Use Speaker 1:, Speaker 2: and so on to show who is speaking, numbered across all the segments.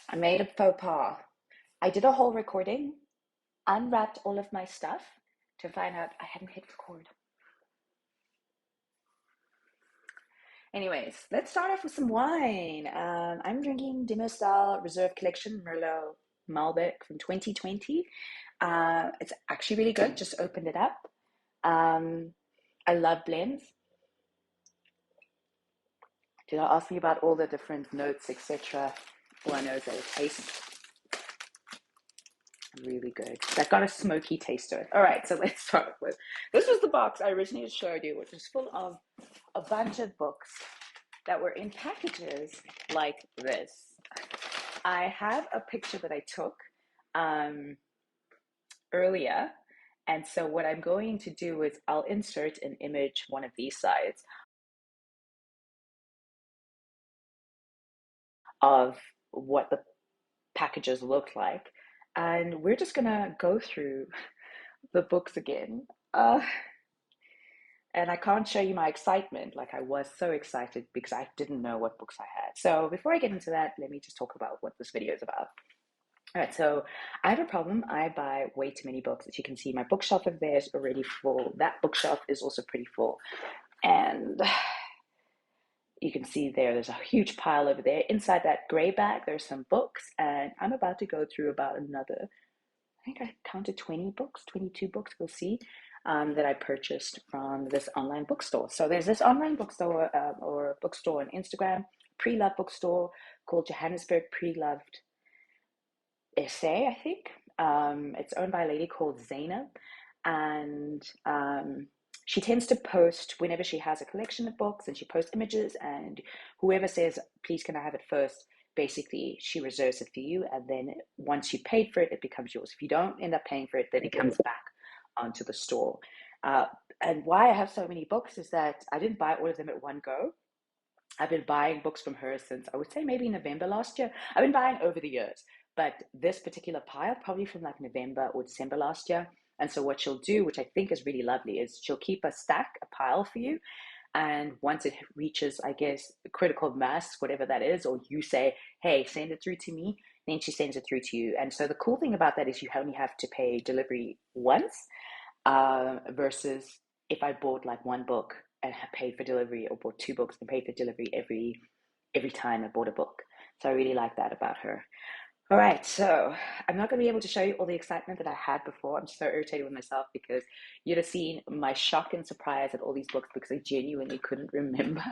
Speaker 1: I made a faux pas. I did a whole recording, unwrapped all of my stuff to find out I hadn't hit record. Anyways, let's start off with some wine. I'm drinking Dimmersdale Reserve Collection Merlot Malbec from 2020. It's actually really good. Just opened it up. Um, I love blends. Did I ask me about all the different notes, etc.? All I know is that it tastes really good. That got a smoky taste to it. All right, so let's start with this was the box I originally showed you, which was full of a bunch of books that were in packages like this. I have a picture that I took um, earlier. And so what I'm going to do is I'll insert an image one of these sides of what the packages look like. And we're just going to go through the books again. And I can't show you my excitement. Like I was so excited because I didn't know what books I had. So before I get into that, let me just talk about what this video is about. All right, so I have a problem. I buy way too many books. As you can see, my bookshelf over there is already full. That bookshelf is also pretty full. And you can see there's a huge pile over there. Inside that gray bag, there's some books. And I'm about to go through about another, I think I counted 20 books, 22 books, we'll see, that I purchased from this online bookstore. So there's this online bookstore or bookstore on Instagram, pre-loved bookstore called Johannesburg Pre-Loved Essay, I think. It's owned by a lady called Zainab, and she tends to post whenever she has a collection of books, and she posts images, and whoever says, please can I have it first, basically she reserves it for you, and then once you paid for it, it becomes yours. If you don't end up paying for it, then it comes back onto the store. Uh, and why I have so many books is that I didn't buy all of them at one go. I've been buying books from her since I would say maybe November last year. I've been buying over the years, but this particular pile probably from like November or December last year. And so what she'll do, which I think is really lovely, is she'll keep a pile for you. And once it reaches, I guess, critical mass, whatever that is, or you say, hey, send it through to me, then she sends it through to you. And so the cool thing about that is you only have to pay delivery once versus if I bought like one book and paid for delivery, or bought two books and paid for delivery every time I bought a book. So I really like that about her. All right, so I'm not going to be able to show you all the excitement that I had before. I'm so irritated with myself because you'd have seen my shock and surprise at all these books because I genuinely couldn't remember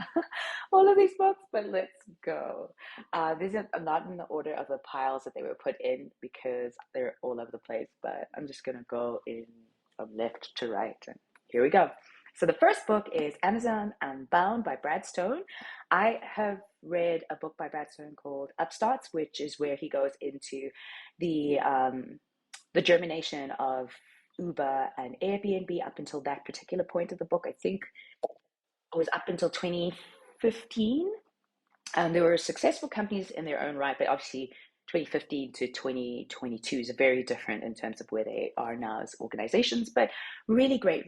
Speaker 1: all of these books. But let's go. These are not in the order of the piles that they were put in because they're all over the place. But I'm just going to go in from left to right. And here we go. So the first book is Amazon Unbound by Brad Stone. I have read a book by Brad Stone called Upstarts, which is where he goes into the germination of Uber and Airbnb up until that particular point of the book. I think it was up until 2015. They were successful companies in their own right, but obviously 2015 to 2022 is very different in terms of where they are now as organizations, but really great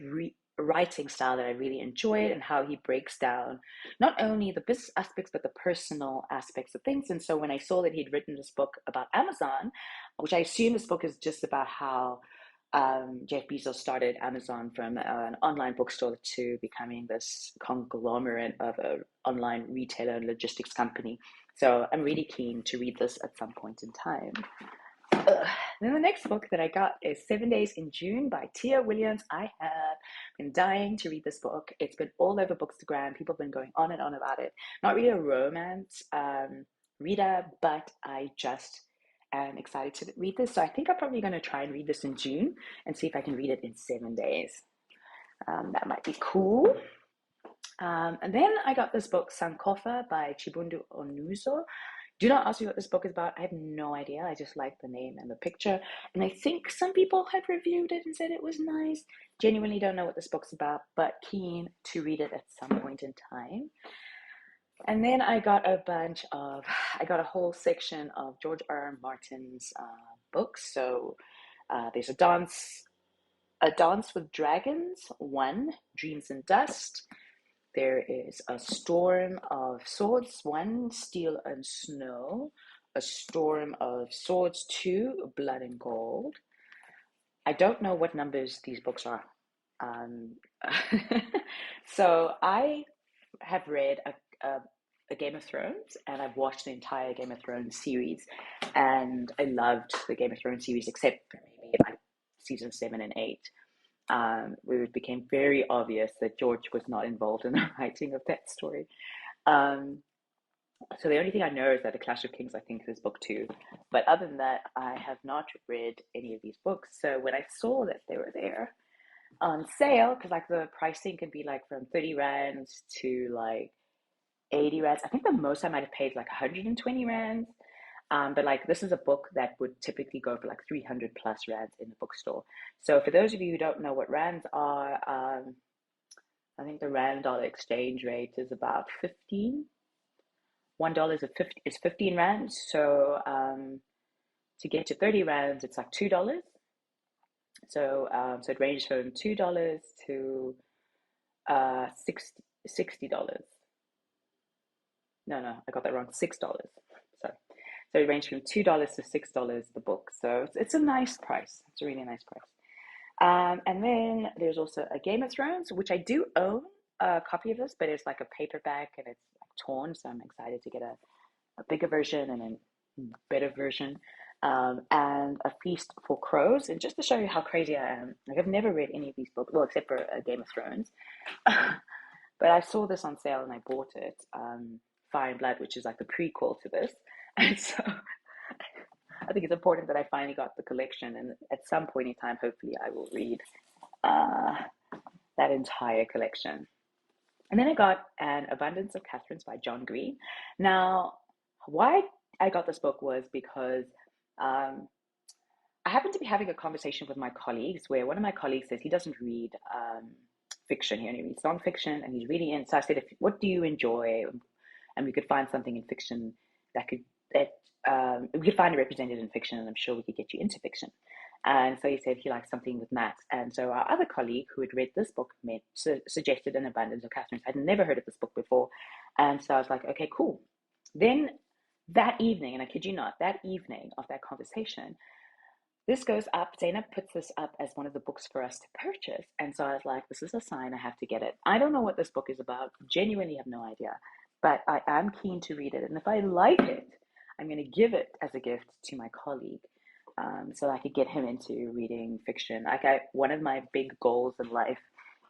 Speaker 1: writing style that I really enjoyed, and how he breaks down not only the business aspects but the personal aspects of things. And so when I saw that he'd written this book about Amazon, which I assume this book is just about how Jeff Bezos started Amazon from an online bookstore to becoming this conglomerate of an online retailer and logistics company. So I'm really keen to read this at some point in time. Then the next book that I got is 7 Days in June by Tia Williams. I have been dying to read this book. It's been all over Bookstagram. People have been going on and on about it. Not really a romance reader, but I just am excited to read this. So I think I'm probably going to try and read this in June and see if I can read it in 7 days. That might be cool. And then I got this book, Sankofa by Chibundu Onuzo. Do not ask me what this book is about. I have no idea. I just like the name and the picture. And I think some people had reviewed it and said it was nice. Genuinely don't know what this book's about, but keen to read it at some point in time. And then I got a whole section of George R. R. Martin's books. So there's A Dance with Dragons, 1, Dreams and Dust. There is A Storm of Swords, 1, Steel and Snow. A Storm of Swords 2, Blood and Gold. I don't know what numbers these books are. Um, so I have read a Game of Thrones, and I've watched the entire Game of Thrones series, and I loved the Game of Thrones series, except for maybe like season 7 and 8, where it became very obvious that George was not involved in the writing of that story. Um, so the only thing I know is that The Clash of Kings, I think, is book 2. But other than that, I have not read any of these books. So when I saw that they were there on sale, because like the pricing can be like from 30 rands to like 80 rands. I think the most I might have paid like 120 rands. But like this is a book that would typically go for like 300 plus rands in the bookstore. So for those of you who don't know what rands are, I think the rand dollar exchange rate is about 15. $1 is 15 rands. So to get to 30 rands, it's like $2. So it ranges from $2 to 60 dollars. No, I got that wrong. $6. Sorry. So it ranges from $2 to $6 the book. So it's a nice price. It's a really nice price. And then there's also a Game of Thrones, which I do own a copy of this, but it's like a paperback and it's like torn. So I'm excited to get a bigger version and a better version. And A Feast for Crows. And just to show you how crazy I am, like I've never read any of these books, well, except for Game of Thrones. But I saw this on sale and I bought it. Fire and Blood, which is like the prequel to this. And so I think it's important that I finally got the collection. And at some point in time, hopefully, I will read uh, that entire collection. And then I got An Abundance of Catherines by John Green. Now, why I got this book was because um, I happened to be having a conversation with my colleagues where one of my colleagues says he doesn't read fiction. He only reads nonfiction, and he's reading it. So I said, what do you enjoy? And we could find something in fiction that we could find it represented in fiction, and I'm sure we could get you into fiction. And so he said he likes something with maths. And so our other colleague who had read this book suggested An Abundance of Catherine. I'd never heard of this book before. And so I was like, okay, cool. Then that evening, and I kid you not, that evening of that conversation, this goes up. Zainab puts this up as one of the books for us to purchase. And so I was like, this is a sign, I have to get it. I don't know what this book is about. Genuinely have no idea. But I am keen to read it. And if I like it, I'm going to give it as a gift to my colleague, so I could get him into reading fiction. One of my big goals in life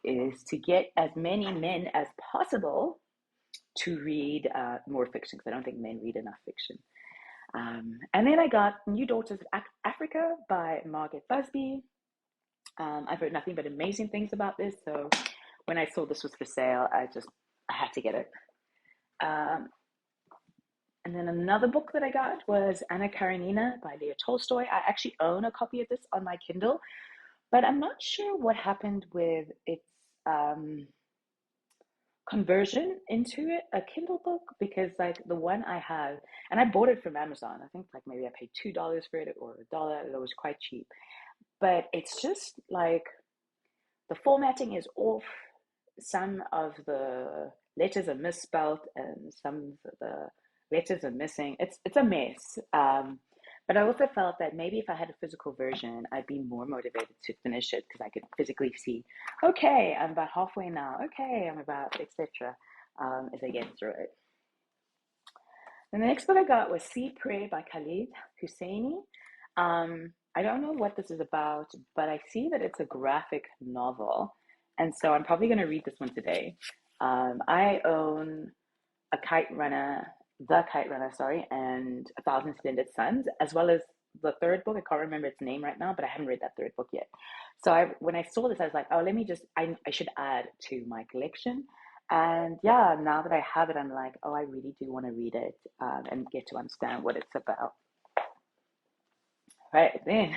Speaker 1: is to get as many men as possible to read more fiction, because I don't think men read enough fiction. And then I got New Daughters of Africa by Margaret Busby. I've heard nothing but amazing things about this, so when I saw this was for sale, I had to get it. And then another book that I got was Anna Karenina by Leah Tolstoy. I actually own a copy of this on my Kindle, but I'm not sure what happened with its conversion into a Kindle book, because like the one I have, and I bought it from Amazon. I think like maybe I paid $2 for it or $1. It was quite cheap, but it's just like the formatting is off. Some of the letters are misspelled, and some of the letters are missing. It's a mess. But I also felt that maybe if I had a physical version, I'd be more motivated to finish it, because I could physically see, okay, I'm about halfway now. Okay, I'm about, etc. As I get through it. And the next book I got was Sea Prey by Khaled Hosseini. I don't know what this is about, but I see that it's a graphic novel. And so I'm probably going to read this one today. I own The Kite Runner, sorry, and A Thousand Splendid Suns, as well as the third book. I can't remember its name right now, but I haven't read that third book yet. So when I saw this, I was like, oh, I should add to my collection. And yeah, now that I have it, I'm like, oh, I really do want to read it and get to understand what it's about. Right, then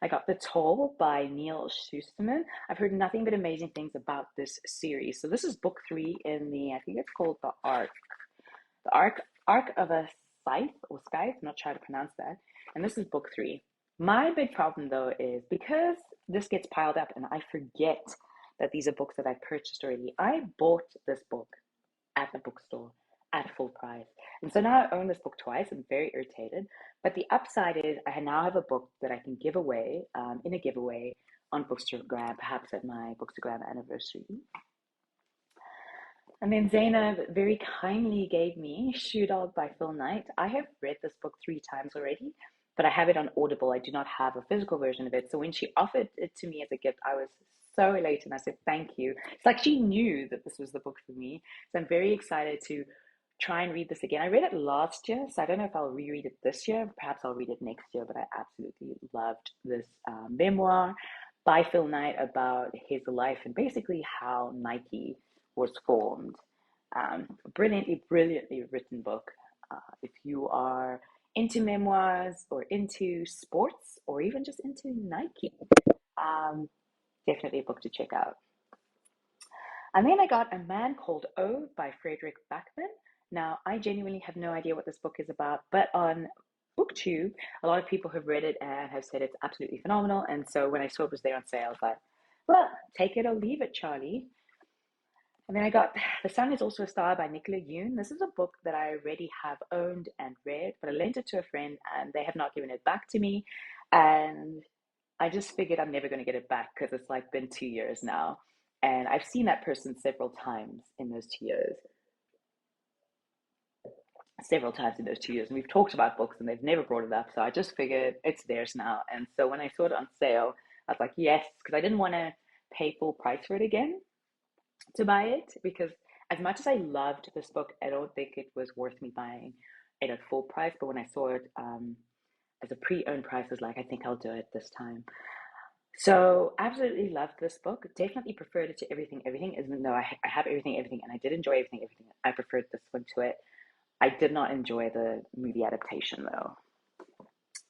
Speaker 1: I got The Toll by Neal Shusterman. I've heard nothing but amazing things about this series. So this is book 3 in I think it's called The Ark. The Ark of a Scythe or Scythe, I'm not sure how to pronounce that. And this is book 3. My big problem though is because this gets piled up and I forget that these are books that I purchased already. I bought this book at the bookstore at full price. And so now I own this book twice. I'm very irritated. But the upside is I now have a book that I can give away in a giveaway on Bookstagram, perhaps at my Bookstagram anniversary. And then Zainab very kindly gave me Shoe Dog by Phil Knight. I have read this book 3 times already, but I have it on Audible. I do not have a physical version of it. So when she offered it to me as a gift, I was so elated and I said, thank you. It's like she knew that this was the book for me. So I'm very excited to try and read this again. I read it last year, so I don't know if I'll reread it this year. Perhaps I'll read it next year, but I absolutely loved this memoir by Phil Knight about his life and basically how Nike was formed. Brilliantly, brilliantly written book. If you are into memoirs or into sports or even just into Nike, um, definitely a book to check out. And then I got A Man Called O by Frederick Backman. Now, I genuinely have no idea what this book is about, but on BookTube, a lot of people have read it and have said it's absolutely phenomenal. And so when I saw it was there on sale, I was like, well, take it or leave it, Charlie. And then I got The Sun is Also a Star by Nicola Yoon. This is a book that I already have owned and read, but I lent it to a friend and they have not given it back to me. And I just figured I'm never going to get it back because it's like been 2 years now. And I've seen that person several times in those 2 years. Several times in those 2 years. And we've talked about books and they've never brought it up. So I just figured it's theirs now. And so when I saw it on sale, I was like, yes, because I didn't want to pay full price for it again to buy it because as much as I loved this book, I don't think it was worth me buying it at full price. But when I saw it as a pre-owned price, I was like, I think I'll do it this time. So absolutely loved this book. Definitely preferred it to Everything, Everything. Even though I have Everything, Everything, and I did enjoy Everything, Everything. I preferred this one to it. I did not enjoy the movie adaptation though.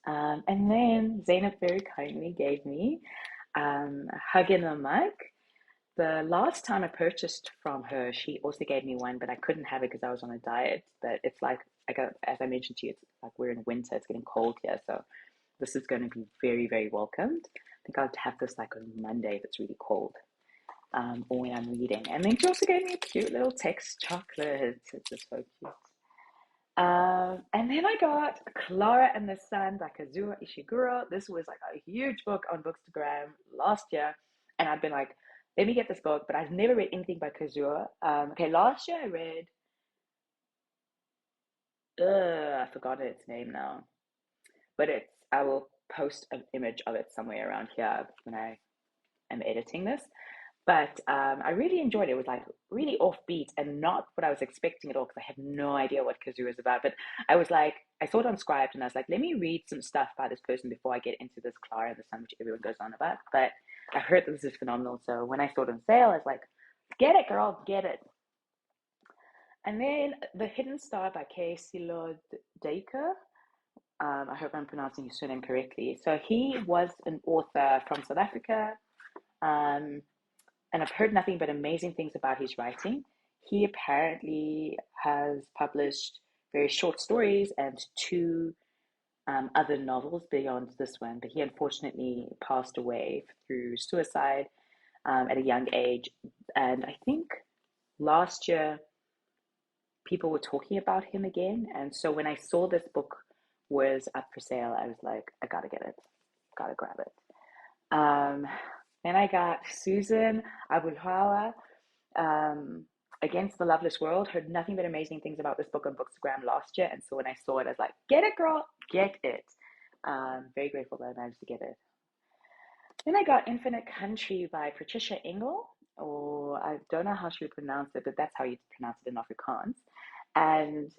Speaker 1: And then Zainab very kindly gave me Hug in the Mug. The last time I purchased from her, she also gave me one, but I couldn't have it because I was on a diet. But it's like I got, as I mentioned to you, it's like we're in winter, it's getting cold here, so this is going to be very, very welcomed. I think I'll have this like on Monday if it's really cold, or when I'm reading. And then she also gave me a cute little text chocolate. It's just so cute. And then I got Clara and the Sun by Kazuo Ishiguro. This was like a huge book on Bookstagram last year, and I've been like, let me get this book, but I've never read anything by Kazuo. Okay, last year I read, I forgot its name now, but I will post an image of it somewhere around here when I am editing this. But I really enjoyed it. It was like really offbeat and not what I was expecting at all because I had no idea what Kazuo is about. But I was like, I saw it on Scribd and I was like, let me read some stuff by this person before I get into this Clara and the Sun, which everyone goes on about. But I heard that this is phenomenal. So when I saw it on sale, I was like, get it, girl, get it. And then The Hidden Star by K. Silo Dacre. I hope I'm pronouncing his surname correctly. So he was an author from South Africa. Um, and I've heard nothing but amazing things about his writing. He apparently has published very short stories and two other novels beyond this one, but he unfortunately passed away through suicide at a young age. And I think last year people were talking about him again. And so when I saw this book was up for sale, I was like, I gotta get it, gotta grab it. Um, then I got Susan Abulhawa, Against the Loveless World. Heard nothing but amazing things about this book on Bookstagram last year, and so when I saw it, I was like, "Get it, girl, get it!" Very grateful that I managed to get it. Then I got Infinite Country by Patricia Engel, or I don't know how she would pronounce it, but that's how you pronounce it in Afrikaans. And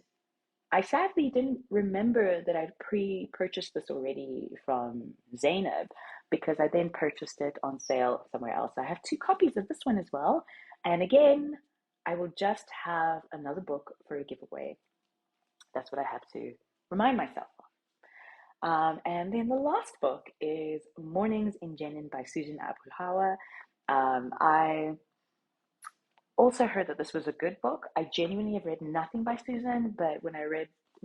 Speaker 1: I sadly didn't remember that I'd pre-purchased this already from Zainab because I then purchased it on sale somewhere else. I have 2 copies of this one as well. And again, I will just have another book for a giveaway. That's what I have to remind myself of. And then the last book is Mornings in Jenin by Susan Abulhawa. I also heard that this was a good book. I genuinely have read nothing by Susan, but when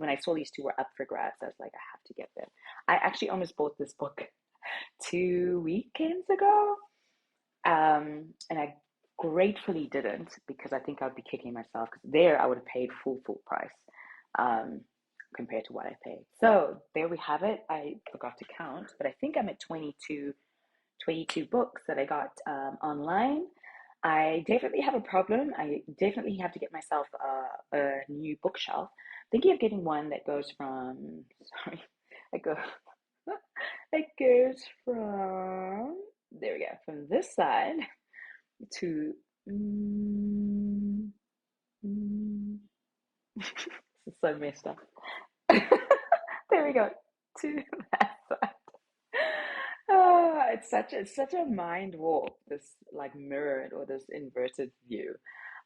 Speaker 1: I saw these two were up for grabs, I was like, I have to get them. I actually almost bought this book 2 weekends ago, and I gratefully didn't, because I think I'd be kicking myself, because there I would have paid full price, um, compared to what I paid. So there we have it. I forgot to count, but I think I'm at 22 books that I got online. I definitely have a problem. I definitely have to get myself a new bookshelf. Thinking of getting one that goes from, sorry, I go, it goes from, there we go, from this side to, mm, mm, this is so messed up. There we go, to that side. It's such a mind warp, this like mirrored or this inverted view.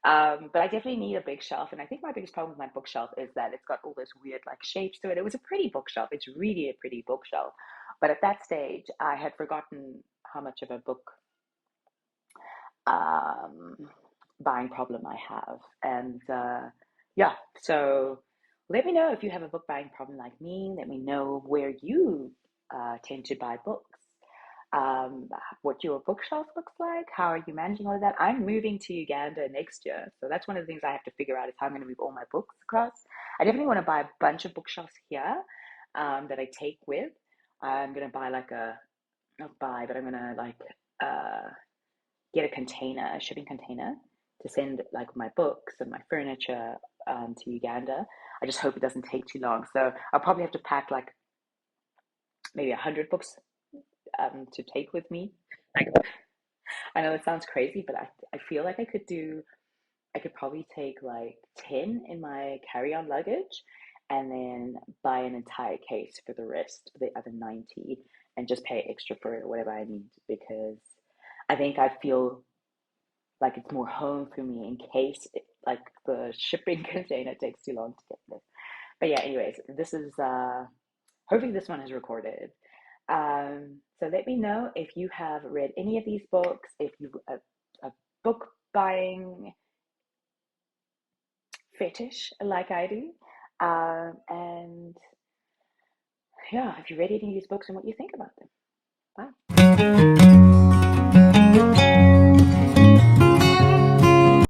Speaker 1: But I definitely need a big shelf, and I think my biggest problem with my bookshelf is that it's got all those weird like shapes to it. It was a pretty bookshelf. It's really a pretty bookshelf. But at that stage, I had forgotten how much of a book um, buying problem I have. And yeah, so let me know if you have a book buying problem like me. Let me know where you tend to buy books, what your bookshelf looks like. How are you managing all of that? I'm moving to Uganda next year, so that's one of the things I have to figure out is how I'm going to move all my books across. I definitely want to buy a bunch of bookshelves here that I take with. I'm going to buy like a, not buy, but I'm going to like uh, get a container, a shipping container, to send like my books and my furniture to Uganda. I just hope it doesn't take too long. So I'll probably have to pack like maybe 100 books to take with me. Like, I know it sounds crazy, but I feel like I could probably take like 10 in my carry-on luggage and then buy an entire case for the rest, the other 90, and just pay extra for it or whatever I need, because I think I feel like it's more home for me in case like the shipping container takes too long to get there. But yeah, anyways, this is hopefully this one is recorded. So let me know if you have read any of these books, if you a book buying fetish like I do, and yeah, if you read any of these books and what you think about them. Bye.